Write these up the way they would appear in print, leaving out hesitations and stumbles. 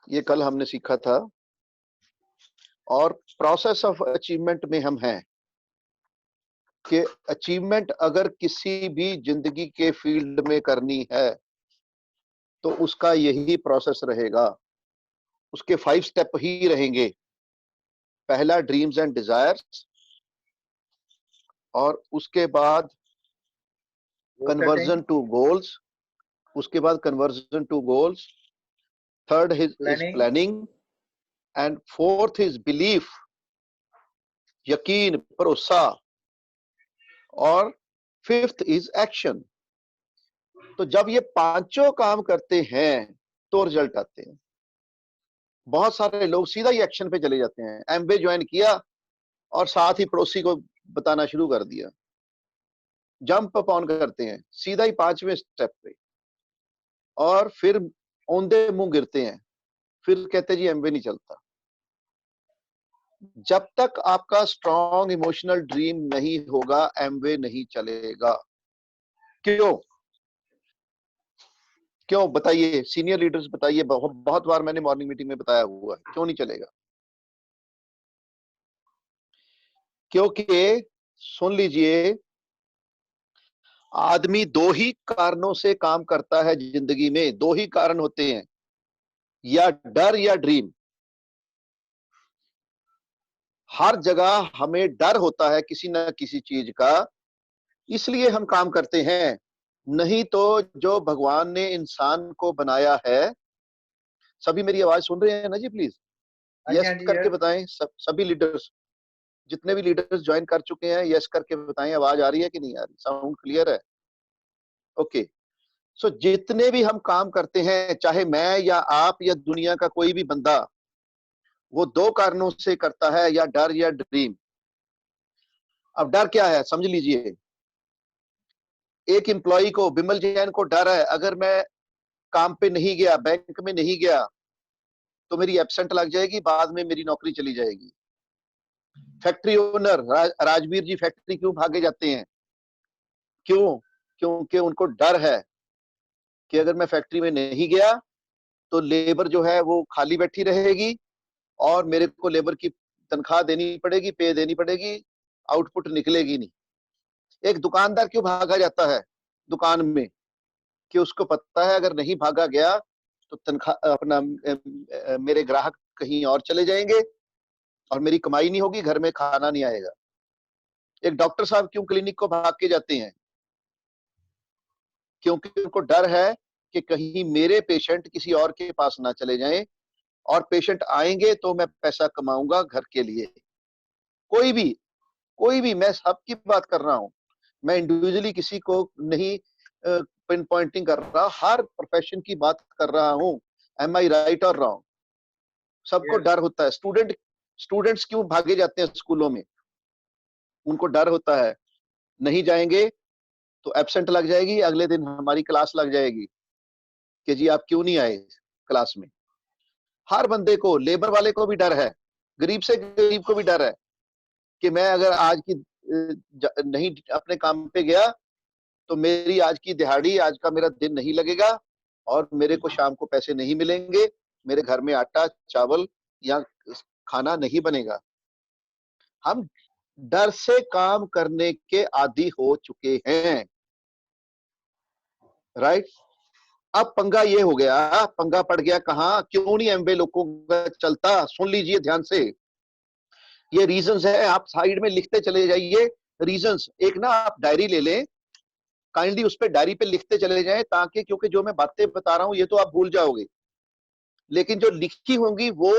ये कल हमने सीखा था। और प्रोसेस ऑफ अचीवमेंट में हम हैं कि अचीवमेंट अगर किसी भी जिंदगी के फील्ड में करनी है तो उसका यही प्रोसेस रहेगा, उसके 5 स्टेप ही रहेंगे। पहला ड्रीम्स एंड डिजायर्स, और उसके बाद कन्वर्जन टू गोल्स, उसके बाद conversion to goals, third is planning, and fourth is belief, यकीन, भरोसा, और फिफ्थ इज एक्शन। तो जब ये पांचों काम करते हैं तो रिजल्ट आते हैं। बहुत सारे लोग सीधा ही एक्शन पे चले जाते हैं, एमबीए ज्वाइन किया और साथ ही पड़ोसी को बताना शुरू कर दिया, जंप अप ऑन करते हैं सीधा ही 5वें स्टेप पे, और फिर औंधे मुंह गिरते हैं, फिर कहते जी एमबीए नहीं चलता। जब तक आपका स्ट्रॉन्ग इमोशनल ड्रीम नहीं होगा एमबीए नहीं चलेगा। क्यों क्यों बताइए, सीनियर लीडर्स बताइए। बहुत बार मैंने मॉर्निंग मीटिंग में बताया हुआ है, क्यों नहीं चलेगा? क्योंकि सुन लीजिए, आदमी दो ही कारणों से काम करता है जिंदगी में, दो ही कारण होते हैं, या डर या ड्रीम। हर जगह हमें डर होता है किसी न किसी चीज का, इसलिए हम काम करते हैं। नहीं तो जो भगवान ने इंसान को बनाया है, सभी मेरी आवाज सुन रहे हैं ना जी? प्लीज यस करके बताएं। सभी लीडर्स, जितने भी लीडर्स ज्वाइन कर चुके हैं, यस करके बताएं आवाज आ रही है कि नहीं आ रही, साउंड क्लियर है? ओके। सो जितने भी हम काम करते हैं, चाहे मैं या आप या दुनिया का कोई भी बंदा, वो दो कारणों से करता है, या डर या ड्रीम। अब डर क्या है समझ लीजिए। एक एम्प्लॉय को, बिमल जैन को डर है, अगर मैं काम पे नहीं गया, बैंक में नहीं गया, तो मेरी एब्सेंट लग जाएगी, बाद में मेरी नौकरी चली जाएगी। फैक्ट्री ओनर राजवीर जी फैक्ट्री क्यों भागे जाते हैं? क्यों? क्योंकि उनको डर है कि अगर मैं फैक्ट्री में नहीं गया तो लेबर जो है वो खाली बैठी रहेगी, और मेरे को लेबर की तनख्वाह देनी पड़ेगी, पे देनी पड़ेगी, आउटपुट निकलेगी नहीं। एक दुकानदार क्यों भागा जाता है दुकान में? कि उसको पता है अगर नहीं भागा गया तो तनख्वाह अपना मेरे ग्राहक कहीं और चले जाएंगे और मेरी कमाई नहीं होगी, घर में खाना नहीं आएगा। एक डॉक्टर साहब क्यों क्लिनिक को भाग के जाते हैं? क्योंकि उनको डर है कि कहीं मेरे पेशेंट किसी और के पास ना चले जाएं, और पेशेंट आएंगे तो मैं पैसा कमाऊंगा घर के लिए। कोई भी मैं सबकी बात कर रहा हूं, मैं इंडिविजुअली किसी को नहीं पिन पॉइंटिंग कर रहा, हर प्रोफेशन की बात कर रहा हूं। एम आई राइट और रॉन्ग? सबको डर होता है। स्टूडेंट्स क्यों भागे जाते हैं स्कूलों में? उनको डर होता है, नहीं जाएंगे तो एब्सेंट लग जाएगी, अगले दिन हमारी क्लास लग जाएगी कि जी आप क्यों नहीं आए क्लास में। हर बंदे को, लेबर वाले को भी डर है, गरीब से गरीब को भी डर है कि मैं अगर आज की नहीं अपने काम पे गया तो मेरी आज की दिहाड़ी, आज का मेरा दिन नहीं लगेगा, और मेरे को शाम को पैसे नहीं मिलेंगे, मेरे घर में आटा चावल या खाना नहीं बनेगा। हम डर से काम करने के आदी हो चुके हैं, राइट? अब पंगा ये हो गया, पंगा पड़ गया कहां? क्यों नहीं एमबीए लोगों का चलता? सुन लीजिए ध्यान से, ये रीजंस है, आप साइड में लिखते चले जाइए रीजंस। एक ना आप डायरी ले लें, काइंडली उस पे डायरी पे लिखते चले जाएं, ताकि, क्योंकि जो मैं बातें बता रहा हूं ये तो आप भूल जाओगे, लेकिन जो लिखी होंगी वो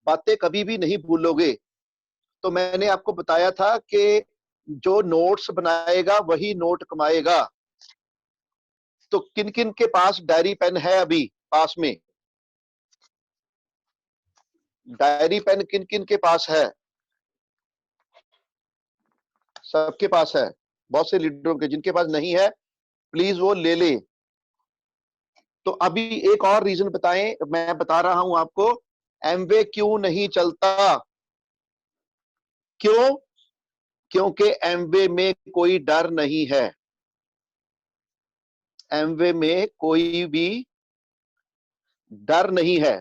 बातें कभी भी नहीं भूलोगे। तो मैंने आपको बताया था कि जो नोट्स बनाएगा वही नोट कमाएगा। तो किन किन के पास डायरी पेन है अभी पास में? डायरी पेन किन किन के पास है? सबके पास है। बहुत से लीडरों के, जिनके पास नहीं है प्लीज वो ले ले। तो अभी एक और रीजन बताएं, मैं बता रहा हूं आपको, एमवे क्यों नहीं चलता? क्यों? क्योंकि एमवे में कोई डर नहीं है। एमवे में कोई भी डर नहीं है।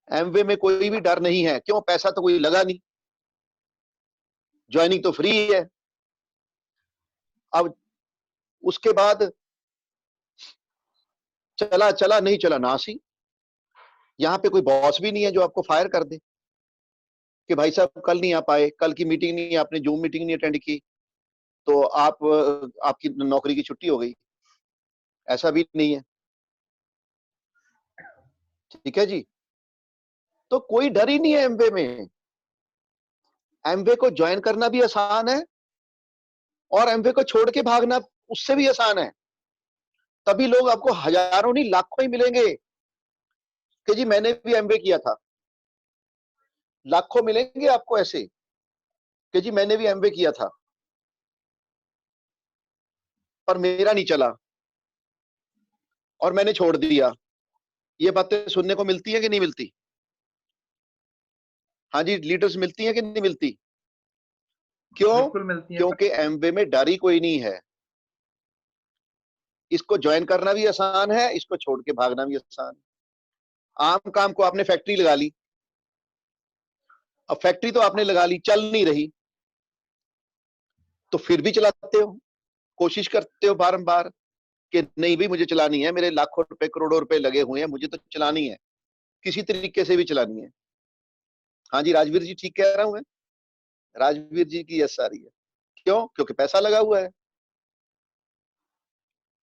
एमवे में कोई भी डर नहीं है। क्यों? पैसा तो कोई लगा नहीं, ज्वाइनिंग तो फ्री है। अब उसके बाद चला चला नहीं चला नासी। यहां पे कोई बॉस भी नहीं है जो आपको फायर कर दे कि भाई साहब कल नहीं आ पाए, कल की मीटिंग नहीं, आपने जूम मीटिंग नहीं अटेंड की, तो आप आपकी नौकरी की छुट्टी हो गई। ऐसा भी नहीं है। ठीक है जी। तो कोई डर ही नहीं है एमवे में। एमवे को ज्वाइन करना भी आसान है और एमवे को छोड़ के भागना उससे भी आसान है। तभी लोग आपको हजारों नहीं लाखों ही मिलेंगे कि जी मैंने भी एमवे किया था। लाखों मिलेंगे आपको ऐसे कि जी मैंने भी एमवे किया था पर मेरा नहीं चला और मैंने छोड़ दिया। ये बातें सुनने को मिलती है कि नहीं मिलती? हाँ जी, लीडर्स मिलती हैं कि नहीं मिलती? क्यों? बिल्कुल मिलती है। क्योंकि एमवे में डर ही कोई नहीं है। इसको ज्वाइन करना भी आसान है, इसको छोड़ के भागना भी आसान है। आम काम को आपने फैक्ट्री लगा ली। अब फैक्ट्री तो आपने लगा ली, चल नहीं रही, तो फिर भी चलाते हो, कोशिश करते हो बारंबार कि नहीं भी मुझे चलानी है, मेरे लाखों रुपए करोड़ों रुपए लगे हुए हैं, मुझे तो चलानी है, किसी तरीके से भी चलानी है। हाँ जी, राजवीर जी ठीक कह रहा हूं मैं? राजवीर जी की यस आ रही है। क्यों? क्योंकि पैसा लगा हुआ है।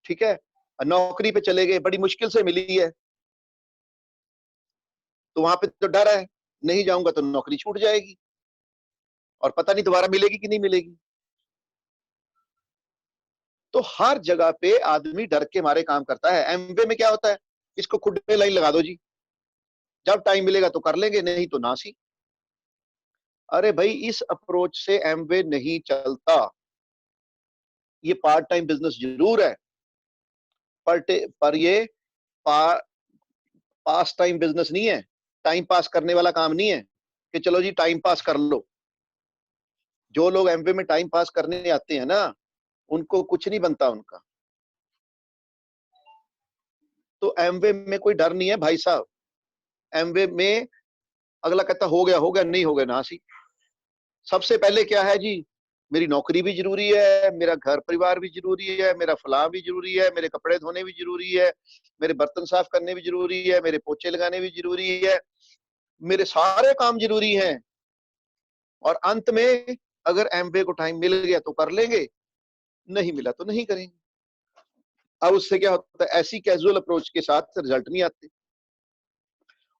ठीक है। नौकरी पे चले गए, बड़ी मुश्किल से मिली है, तो वहां पे तो डर है, नहीं जाऊंगा तो नौकरी छूट जाएगी और पता नहीं दोबारा मिलेगी कि नहीं मिलेगी। तो हर जगह पे आदमी डर के मारे काम करता है। एमवे में क्या होता है? इसको खुद पे लाइन लगा दो जी, जब टाइम मिलेगा तो कर लेंगे, नहीं तो नासी। अरे भाई, इस अप्रोच से एमवे नहीं चलता। ये पार्ट टाइम बिजनेस जरूर है, पर ये पा, पास टाइम बिजनेस नहीं है। टाइम पास करने वाला काम नहीं है कि चलो जी टाइम पास कर लो। जो लोग एमवे में टाइम पास करने आते हैं ना, उनको कुछ नहीं बनता उनका। तो एमवे में कोई डर नहीं है भाई साहब। एमवे में अगला कहता हो गया नहीं हो गया नासी। सबसे पहले क्या है जी? मेरी नौकरी भी जरूरी है, मेरा घर परिवार भी जरूरी है, मेरा फलाह भी जरूरी है, मेरे कपड़े धोने भी जरूरी है, मेरे बर्तन साफ करने भी जरूरी है, मेरे पोछे लगाने भी जरूरी है, मेरे सारे काम जरूरी हैं। और अंत में अगर एमवे को टाइम मिल गया तो कर लेंगे, नहीं मिला तो नहीं करेंगे। अब उससे क्या होता है? ऐसी कैजुअल अप्रोच के साथ रिजल्ट नहीं आते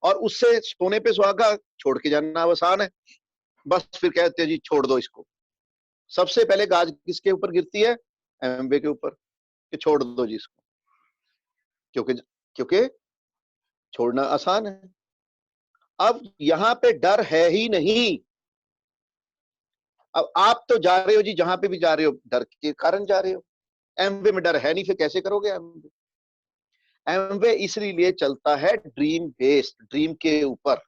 और उससे सोने पे सुहागा, छोड़ के जाना आसान है। बस फिर कहते हैं जी छोड़ दो इसको। सबसे पहले गाज किसके ऊपर गिरती है? एमवे के ऊपर, कि छोड़ दो जी इसको, क्योंकि क्योंकि छोड़ना आसान है। अब यहां पे डर है ही नहीं। अब आप तो जा रहे हो जी, जहां पे भी जा रहे हो डर के कारण जा रहे हो। एमवे में डर है नहीं, फिर कैसे करोगे एमवे? एमवे इसलिए चलता है ड्रीम बेस्ड, ड्रीम के ऊपर।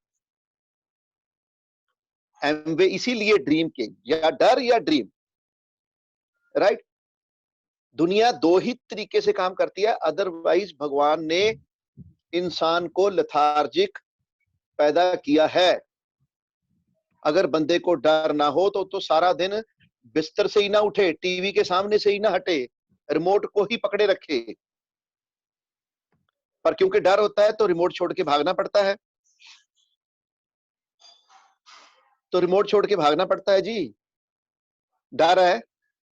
एमवे इसीलिए ड्रीम के, या डर या ड्रीम, राइट। दुनिया दो ही तरीके से काम करती है, अदरवाइज भगवान ने इंसान को लथार्जिक पैदा किया है। अगर बंदे को डर ना हो तो सारा दिन बिस्तर से ही ना उठे, टीवी के सामने से ही ना हटे, रिमोट को ही पकड़े रखे। पर क्योंकि डर होता है तो रिमोट छोड़ के भागना पड़ता है। तो रिमोट छोड़ के भागना पड़ता है जी। डर है,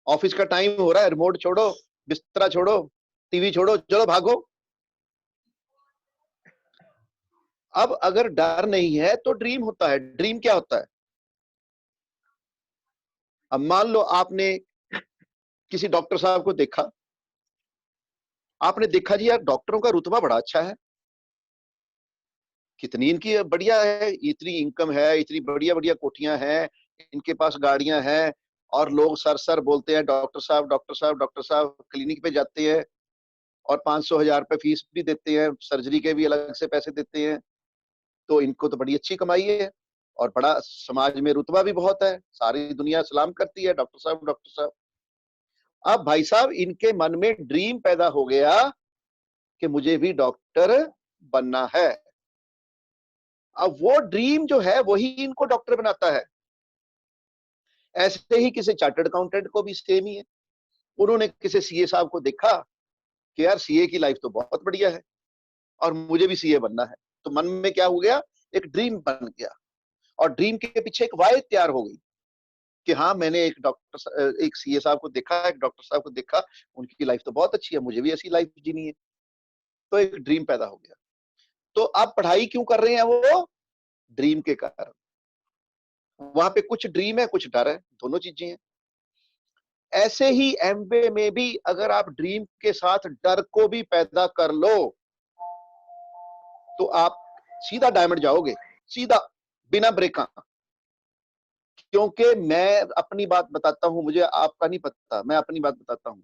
ऑफिस का टाइम हो रहा है, रिमोट छोड़ो, बिस्तरा छोड़ो, टीवी छोड़ो, चलो भागो। अब अगर डर नहीं है तो ड्रीम होता है। ड्रीम क्या होता है? अब मान लो आपने किसी डॉक्टर साहब को देखा, आपने देखा जी यार डॉक्टरों का रुतबा बड़ा अच्छा है, कितनी इनकी बढ़िया है, इतनी इनकम है, इतनी बढ़िया बढ़िया कोठियां हैं, इनके पास गाड़ियां हैं, और लोग सर सर बोलते हैं डॉक्टर साहब डॉक्टर साहब डॉक्टर साहब। क्लिनिक पे जाते हैं और 500,000 रुपए फीस भी देते हैं, सर्जरी के भी अलग से पैसे देते हैं। तो इनको तो बड़ी अच्छी कमाई है और बड़ा समाज में रुतबा भी बहुत है, सारी दुनिया सलाम करती है डॉक्टर साहब डॉक्टर साहब। अब भाई साहब इनके मन में ड्रीम पैदा हो गया कि मुझे भी डॉक्टर बनना है। अब वो ड्रीम जो है वही इनको डॉक्टर बनाता है। ऐसे ही किसी चार्टर्ड अकाउंटेंट को भी सेम ही है। उन्होंने किसी सीए साहब को देखा कि यार सीए की लाइफ तो बहुत बढ़िया है और मुझे भी सीए बनना है। तो मन में क्या हो गया, एक ड्रीम बन गया और ड्रीम के पीछे एक वाई तैयार हो गई कि हाँ मैंने एक सीए साहब को देखा, एक डॉक्टर साहब को देखा, उनकी लाइफ तो बहुत अच्छी है, मुझे भी ऐसी लाइफ जीनी है। तो एक ड्रीम पैदा हो गया। तो आप पढ़ाई क्यों कर रहे हैं, वो ड्रीम के कारण। वहां पे कुछ ड्रीम है कुछ डर है, दोनों चीजें हैं। ऐसे ही एमबीए में भी अगर आप ड्रीम के साथ डर को भी पैदा कर लो तो आप सीधा डायमंड जाओगे, सीधा, बिना ब्रेक। क्योंकि मैं अपनी बात बताता हूं, मुझे आपका नहीं पता, मैं अपनी बात बताता हूं।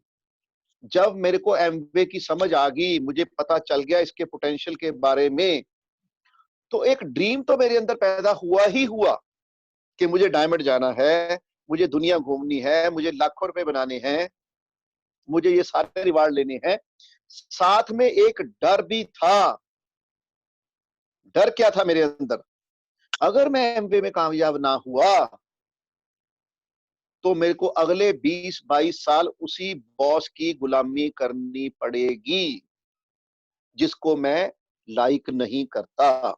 जब मेरे को एमबीए की समझ आ गई, मुझे पता चल गया इसके पोटेंशियल के बारे में, तो एक ड्रीम तो मेरे अंदर पैदा हुआ ही हुआ कि मुझे डायमंड जाना है, मुझे दुनिया घूमनी है, मुझे लाखों रुपए बनाने हैं, मुझे ये सारे रिवार्ड लेने हैं। साथ में एक डर भी था। डर क्या था मेरे अंदर, अगर मैं एमबीए में कामयाब ना हुआ तो मेरे को अगले 20-22 साल उसी बॉस की गुलामी करनी पड़ेगी जिसको मैं लाइक नहीं करता।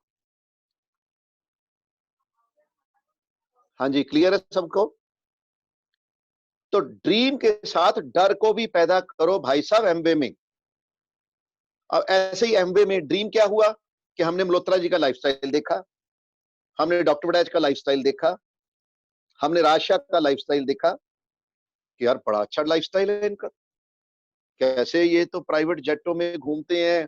हाँ जी, क्लियर है सबको। तो ड्रीम के साथ डर को भी पैदा करो भाई साहब एमबीए में। अब ऐसे ही एमबीए में ड्रीम क्या हुआ कि हमने मल्होत्रा जी का लाइफस्टाइल देखा, हमने डॉक्टर बड़ैच का लाइफस्टाइल देखा, हमने राजशाह का लाइफस्टाइल देखा कि यार बड़ा अच्छा लाइफस्टाइल है इनका, कैसे ये तो प्राइवेट जेटों में घूमते हैं,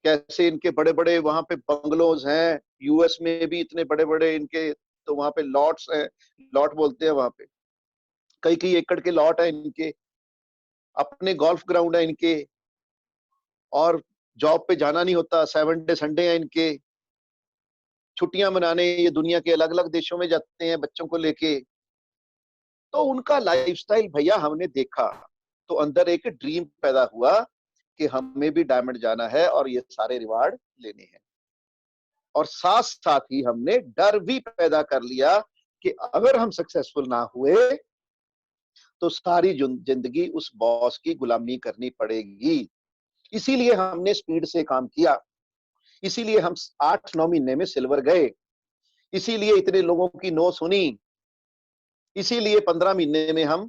कैसे इनके बड़े बड़े वहां पे बंगलोज हैं, यूएस में भी इतने बड़े बड़े इनके, तो वहां पे लॉट्स हैं, लॉट बोलते हैं वहां पे, कई कई एकड़ के लॉट है इनके, अपने गोल्फ ग्राउंड है इनके, और जॉब पे जाना नहीं होता, 7 डे संडे है इनके, छुट्टियां मनाने ये दुनिया के अलग अलग देशों में जाते हैं बच्चों को लेके। तो उनका लाइफस्टाइल भैया हमने देखा, तो अंदर एक ड्रीम पैदा हुआ कि हमें भी डायमंड जाना है और ये सारे रिवार्ड लेने हैं। और साथ साथ ही हमने डर भी पैदा कर लिया कि अगर हम सक्सेसफुल ना हुए तो सारी जिंदगी उस बॉस की गुलामी करनी पड़ेगी। इसीलिए हमने स्पीड से काम किया, इसीलिए हम 8-9 महीने में सिल्वर गए, इसीलिए इतने लोगों की नो सुनी, इसीलिए 15 महीने में हम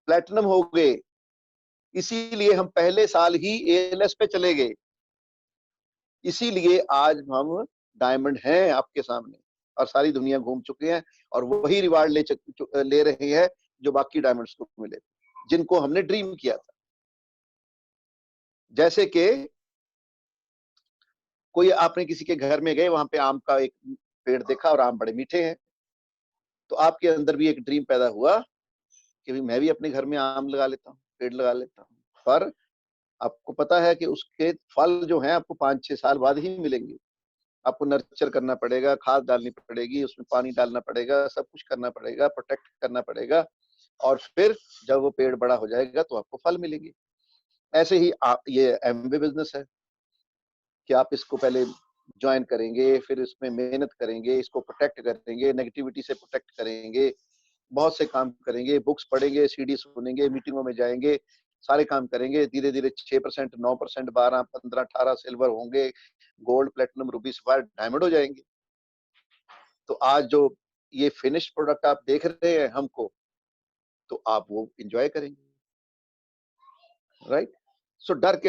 प्लेटिनम हो गए, इसीलिए हम पहले साल ही एएलएस पे चले गए, इसीलिए आज हम डायमंड हैं आपके सामने और सारी दुनिया घूम चुके हैं और वही रिवार्ड ले रहे हैं जो बाकी डायमंड्स को मिले, जिनको हमने ड्रीम किया था। जैसे कि कोई आपने किसी के घर में गए, वहां पे आम का एक पेड़ देखा और आम बड़े मीठे हैं, तो आपके अंदर भी एक ड्रीम पैदा हुआ कि मैं भी अपने घर में आम लगा लेता हूँ, पेड़ लगा लेता हूँ। पर आपको पता है कि उसके फल जो हैं आपको 5-6 साल बाद ही मिलेंगे। आपको नर्चर करना पड़ेगा, खाद डालनी पड़ेगी, उसमें पानी डालना पड़ेगा, सब कुछ करना पड़ेगा, प्रोटेक्ट करना पड़ेगा, और फिर जब वो पेड़ बड़ा हो जाएगा तो आपको फल मिलेंगे। ऐसे ही ये एमबी बिजनेस है कि आप इसको पहले ज्वाइन करेंगे, फिर इसमें मेहनत करेंगे, इसको प्रोटेक्ट करेंगे, नेगेटिविटी से प्रोटेक्ट करेंगे, बहुत से काम करेंगे, बुक्स पढ़ेंगे, सीडी सुनेंगे, मीटिंगों में जाएंगे, सारे काम करेंगे। धीरे धीरे 6%, 9%, 12, 15, 18 सिल्वर होंगे, gold, platinum, Ruby, sapphire, diamond हो जाएंगे। तो आज जो ये फिनिश्ड प्रोडक्ट आप देख रहे हैं हमको, तो आप वो इंजॉय करेंगे, राइट। सो डर के